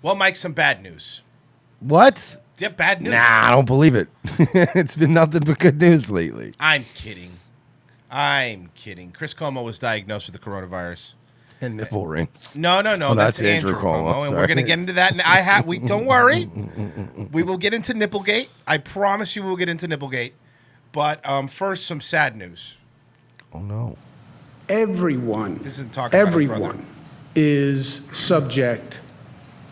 Well, Mike, some bad news. What? Do you have bad news? Nah, I don't believe it. It's been nothing but good news lately. I'm kidding. Chris Cuomo was diagnosed with the coronavirus. And nipple rings. No. Oh, that's Andrew Cuomo, and we're going to get into that. And don't worry. We will get into Nipplegate. I promise you we'll get into Nipplegate. But first, some sad news. Oh, no. Everyone is subject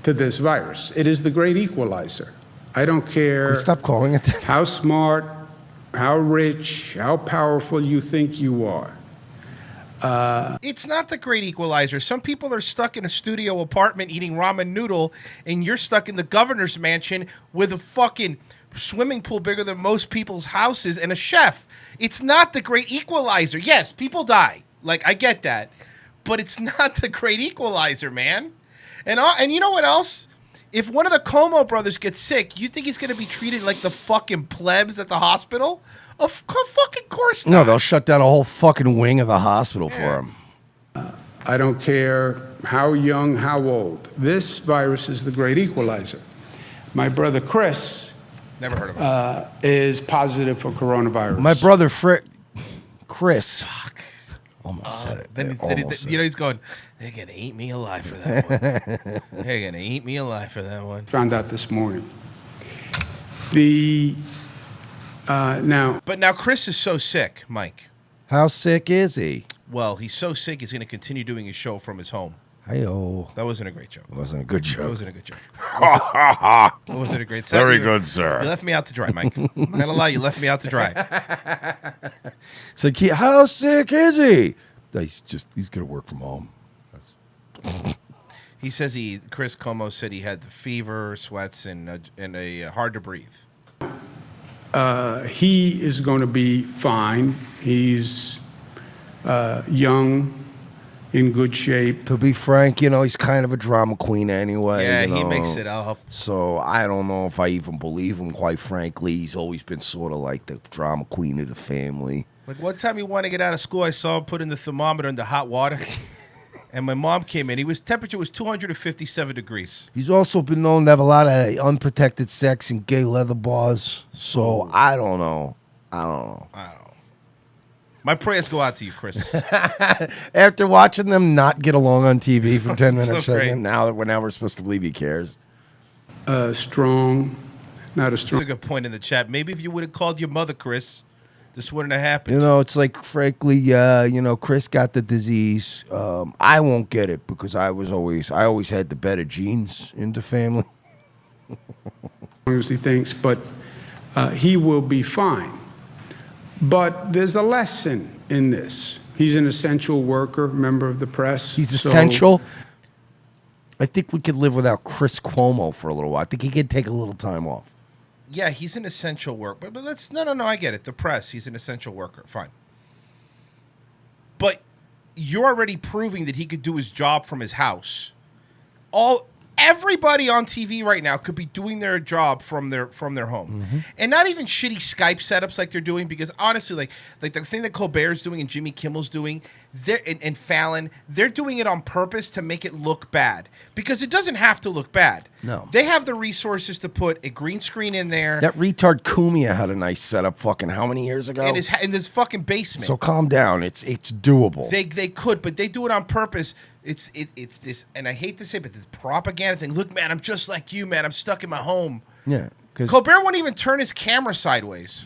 to this virus. It is the great equalizer. I don't care Stop calling it that. how smart, how rich, how powerful you think you are. It's not the great equalizer. Some people are stuck in a studio apartment eating ramen noodle, and you're stuck in the governor's mansion with a fucking swimming pool bigger than most people's houses and a chef. It's not the great equalizer. Yes, people die. Like, I get that. But it's not the great equalizer, man. And you know what else? If one of the Cuomo brothers gets sick, you think he's going to be treated like the fucking plebs at the hospital? Of fucking course not. No, they'll shut down a whole fucking wing of the hospital for him. I don't care how young, how old. This virus is the great equalizer. My brother Chris Never heard of him. is positive for coronavirus. My brother Chris. Fuck. Almost said it. Then he's going, they're going to eat me alive for that one. They're going to eat me alive for that one. Found out this morning. But now Chris is so sick, Mike. How sick is he? Well, he's so sick he's going to continue doing his show from his home. Hi-yo. That wasn't a great joke. It wasn't a good joke. That wasn't a good joke. It wasn't a great joke. Very good, sir. You left me out to dry, Mike. I'm not going to lie, you left me out to dry. It's like, how sick is he? He's going to work from home. He says Chris Cuomo said he had the fever, sweats, and hard to breathe. He is going to be fine. He's young, in good shape. To be frank, he's kind of a drama queen anyway. Yeah, he makes it up. So I don't know if I even believe him, quite frankly. He's always been sort of like the drama queen of the family. Like one time he wanted to get out of school, I saw him putting the thermometer in the hot water. And my mom came in. Temperature was 257 degrees. He's also been known to have a lot of unprotected sex in gay leather bars. So I don't know. My prayers go out to you, Chris. After watching them not get along on TV for 10 minutes, So great. now we're supposed to believe he cares. Strong, not as That's strong. a good point in the chat. Maybe if you would have called your mother, Chris, this wouldn't have happened. It's like, frankly, Chris got the disease. I won't get it because I always had the better genes in the family. As he thinks, but he will be fine. But there's a lesson in this. He's an essential worker, member of the press. He's essential. I think we could live without Chris Cuomo for a little while. I think he could take a little time off. Yeah, he's an essential worker. But let's no, I get it. The press, he's an essential worker. Fine. But you're already proving that he could do his job from his house. Everybody on TV right now could be doing their job from their home. Mm-hmm. And not even shitty Skype setups like they're doing, because honestly, like the thing that Colbert's doing and Jimmy Kimmel's doing, and Fallon, they're doing it on purpose to make it look bad. Because it doesn't have to look bad. No. They have the resources to put a green screen in there. That retard Cumia had a nice setup fucking how many years ago? In his fucking basement. So calm down. It's doable. They could, but they do it on purpose. It's this, and I hate to say it, but this propaganda thing. Look, man, I'm just like you, man. I'm stuck in my home. Yeah. Colbert won't even turn his camera sideways.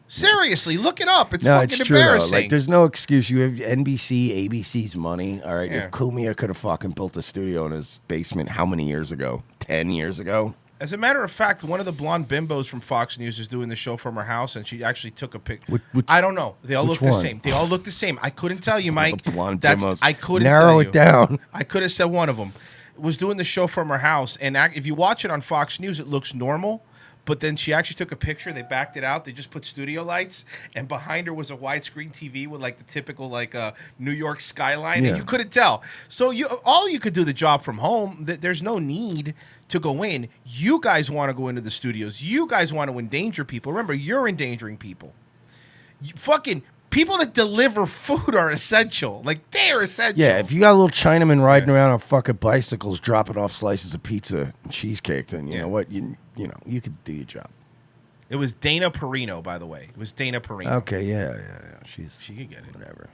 Seriously, look it up. It's fucking true, embarrassing. though. Like, there's no excuse. You have NBC, ABC's money. All right. Yeah. If Cumia could have fucking built a studio in his basement, how many years ago? 10 years ago? As a matter of fact, one of the blonde bimbos from Fox News is doing the show from her house, and she actually took a pic. I don't know. They all look the same. They all look the same. I couldn't tell you, Mike. The blonde bimbos. I couldn't narrow tell it you. down. I could have said one of them. Was doing the show from her house, and if you watch it on Fox News, it looks normal. But then she actually took a picture. They backed it out. They just put studio lights, and behind her was a widescreen TV with like the typical New York skyline, and you couldn't tell. So you could do the job from home. There's no need to go in. You guys want to go into the studios. You guys want to endanger people. Remember, you're endangering people. People that deliver food are essential. Like, they're essential. Yeah, if you got a little Chinaman riding around on fucking bicycles, dropping off slices of pizza and cheesecake, then you know what? You know, you could do your job. It was Dana Perino, by the way. It was Dana Perino. Okay, yeah. She could get it. Whatever.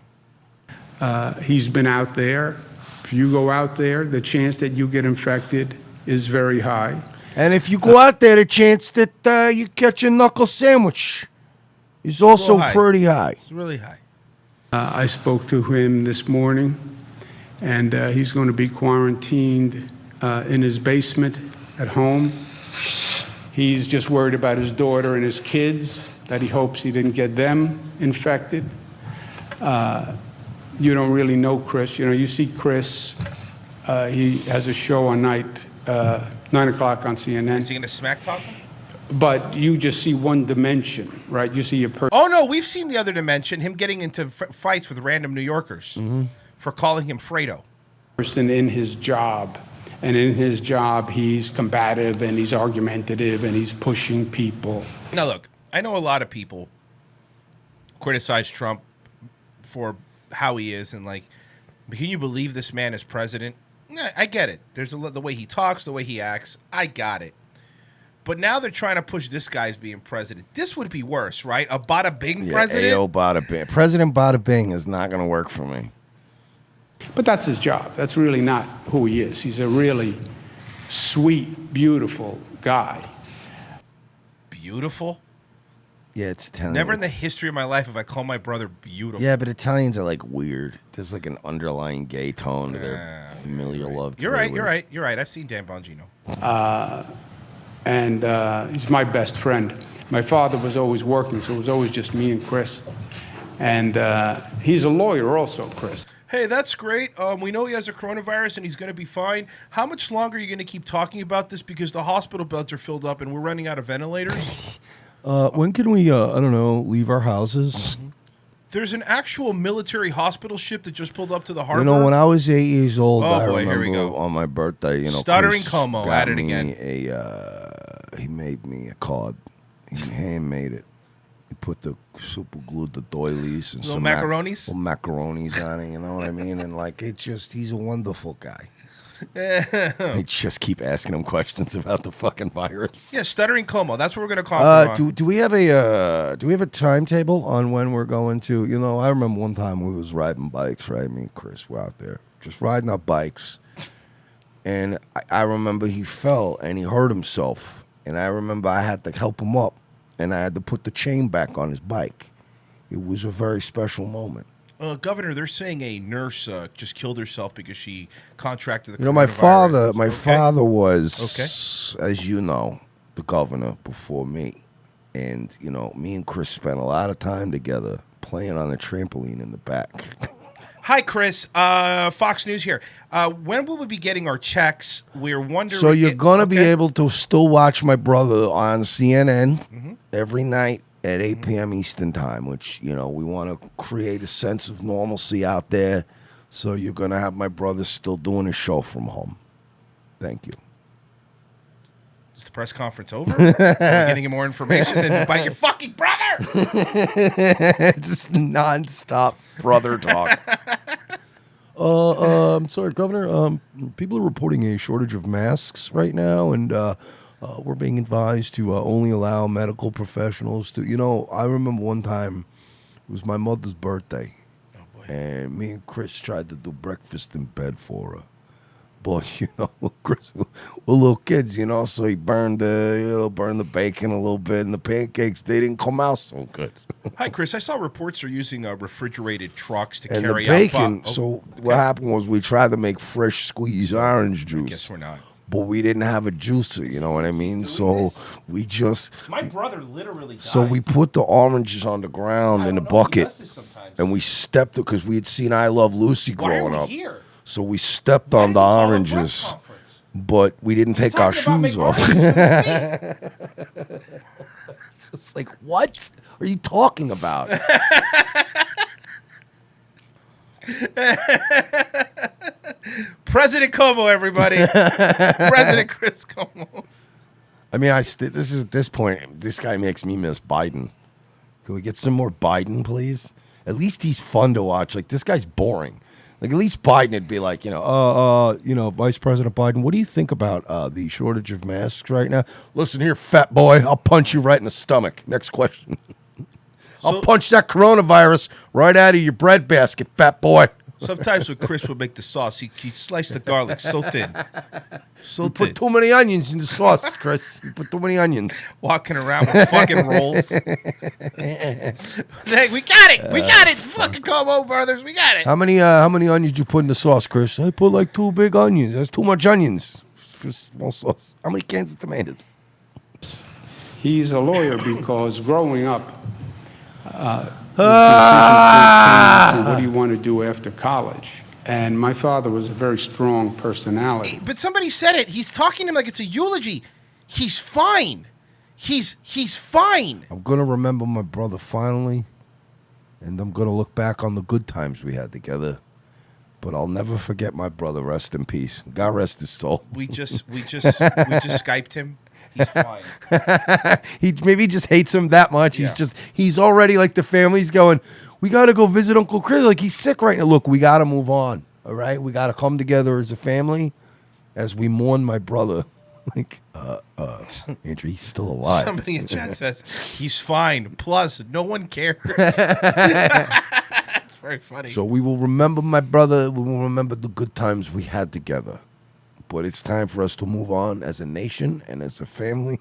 He's been out there. If you go out there, the chance that you get infected is very high. And if you go out there, the chance that you catch a knuckle sandwich is also pretty high. It's really high. I spoke to him this morning, and he's going to be quarantined in his basement at home. He's just worried about his daughter and his kids, that he hopes he didn't get them infected. You don't really know Chris. You know, you see Chris, he has a show on 9 o'clock on CNN. Is he going to smack talk him? But you just see one dimension, right? You see a person. Oh, no, we've seen the other dimension, him getting into fights with random New Yorkers for calling him Fredo. Person in his job, and in his job, he's combative, and he's argumentative, and he's pushing people. Now, look, I know a lot of people criticize Trump for how he is, and like, can you believe this man is president? Yeah, I get it. There's the way he talks, the way he acts. I got it. But now they're trying to push this guy as being president. This would be worse, right? A Bada Bing president? Ayo Bada Bing. President Bada Bing is not going to work for me. But that's his job. That's really not who he is. He's a really sweet, beautiful guy. Beautiful? Yeah, it's Italian. Never in the history of my life have I called my brother beautiful. Yeah, but Italians are like weird. There's like an underlying gay tone to their familiar love. You're right. I've seen Dan Bongino. And he's my best friend. My father was always working, so it was always just me and Chris. And he's a lawyer also, Chris. Hey, that's great. We know he has a coronavirus and he's going to be fine. How much longer are you going to keep talking about this? Because the hospital beds are filled up and we're running out of ventilators. When can we, I don't know, leave our houses? There's an actual military hospital ship that just pulled up to the harbor. You know, when I was 8 years old, Oh, I boy, remember here we go. on my birthday, you know, Stuttering Chris Cuomo, got at it me again. He made me a card. He handmade it. He put the super glued the doilies and Little some macaronis? little macaronis on it. You know what I mean? And like, he's a wonderful guy. I just keep asking him questions about the fucking virus. Yeah, Stuttering Cuomo. That's what we're going to call him. Do we have a timetable on when we're going to? You know, I remember one time we was riding bikes, right? Me and Chris were out there just riding our bikes, and I remember he fell and he hurt himself, and I remember I had to help him up, and I had to put the chain back on his bike. It was a very special moment. Governor, they're saying a nurse just killed herself because she contracted the You know, coronavirus. my father was, as you know, the governor before me. And, you know, me and Chris spent a lot of time together playing on a trampoline in the back. Hi, Chris. Fox News here. When will we be getting our checks? We're wondering. So you're going to be able to still watch my brother on CNN every night at 8 p.m. Eastern time, which, you know, we want to create a sense of normalcy out there. So you're going to have my brother still doing his show from home. Thank you. Is the press conference over? Are we getting more information than about your fucking brother? Just nonstop brother talk. I'm sorry, Governor. People are reporting a shortage of masks right now, and we're being advised to only allow medical professionals to. You know, I remember one time it was my mother's birthday, and me and Chris tried to do breakfast in bed for her. But, you know, Chris, we're little kids, you know, so he burned the bacon a little bit, and the pancakes, they didn't come out so good. Hi, Chris. I saw reports are using refrigerated trucks to And carry the bacon, out. so what happened was we tried to make fresh squeezed orange juice. Guess we're not. But we didn't have a juicer, you know what I mean? So we just... My brother literally died. So we put the oranges on the ground in a bucket, and we stepped it, because we had seen I Love Lucy growing up. Here? So we stepped on the oranges, but we didn't take our shoes off. It's just like, what are you talking about? President Cuomo, everybody. President Chris Cuomo. I mean, at this point, this guy makes me miss Biden. Can we get some more Biden, please? at least he's fun to watch. Like, this guy's boring. Like, at least Biden would be like, Vice President Biden, what do you think about the shortage of masks right now? Listen here, fat boy, I'll punch you right in the stomach. Next question. I'll punch that coronavirus right out of your bread basket, fat boy. Sometimes when Chris would make the sauce, he'd slice the garlic so thin. So You thin. put too many onions in the sauce, Chris. You put too many onions. Walking around with fucking rolls. Hey, we got it. We got it. Fucking Cuomo brothers, we got it. How many onions you put in the sauce, Chris? I put like 2 big onions. That's too much onions for small sauce. How many cans of tomatoes? He's a lawyer because growing up, the decisions came to what do you want to do after college? And my father was a very strong personality. But somebody said it. He's talking to him like it's a eulogy. He's fine. He's fine. I'm gonna remember my brother finally, and I'm gonna look back on the good times we had together. But I'll never forget my brother. Rest in peace. God rest his soul. We just Skyped him. He's fine. He maybe just hates him that much. Yeah. He's already like the family's going, we got to go visit Uncle Chris. Like, he's sick right now. Look, we got to move on. All right. We got to come together as a family as we mourn my brother. Like, Andrew, he's still alive. Somebody in chat says he's fine. Plus, no one cares. It's very funny. So we will remember my brother. We will remember the good times we had together. But it's time for us to move on as a nation and as a family.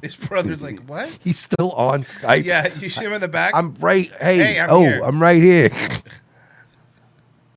His brother's like, what? He's still on Skype. Yeah, you see him in the back? I'm right. Hey, I'm here. I'm right here.